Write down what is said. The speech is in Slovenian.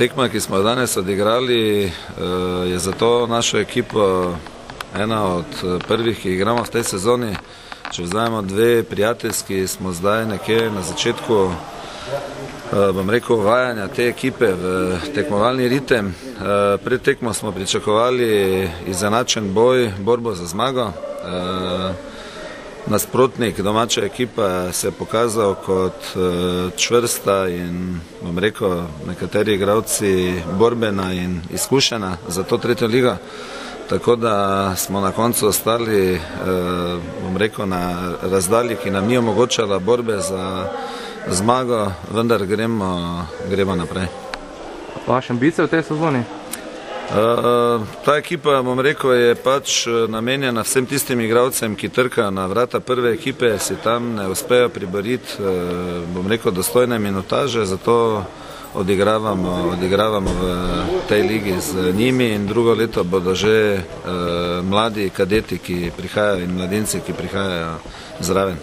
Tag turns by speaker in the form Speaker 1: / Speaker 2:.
Speaker 1: Tekma, ki smo jo danes odigrali, je za to našo ekipo ena od prvih, ki igramo v tej sezoni. Če vzajemo dve prijateljski, smo zdaj nekje na začetku, bom rekel, uvajanja te ekipe v tekmovalni ritem. Pred tekmo smo pričakovali izenačen boj, borbo za zmago. Nasprotnik, domača ekipa, se je pokazal kot čvrsta in, bom rekel, nekateri igralci borbena in izkušena za to tretjo ligo. Tako da smo na koncu ostali, bom rekel, na razdalji, ki nam ni omogočala borbe za zmago, vendar gremo naprej.
Speaker 2: Vaša ambicija v tej sezoni?
Speaker 1: Ta ekipa, bom rekel, je pač namenjena vsem tistim igralcem, ki trkajo na vrata prve ekipe, si tam ne uspejo priboriti, bom rekel, dostojne minutaže, zato odigravamo v tej ligi z njimi in drugo leto bodo že mladi kadeti, ki prihajajo, in mladinci, ki prihajajo zraven.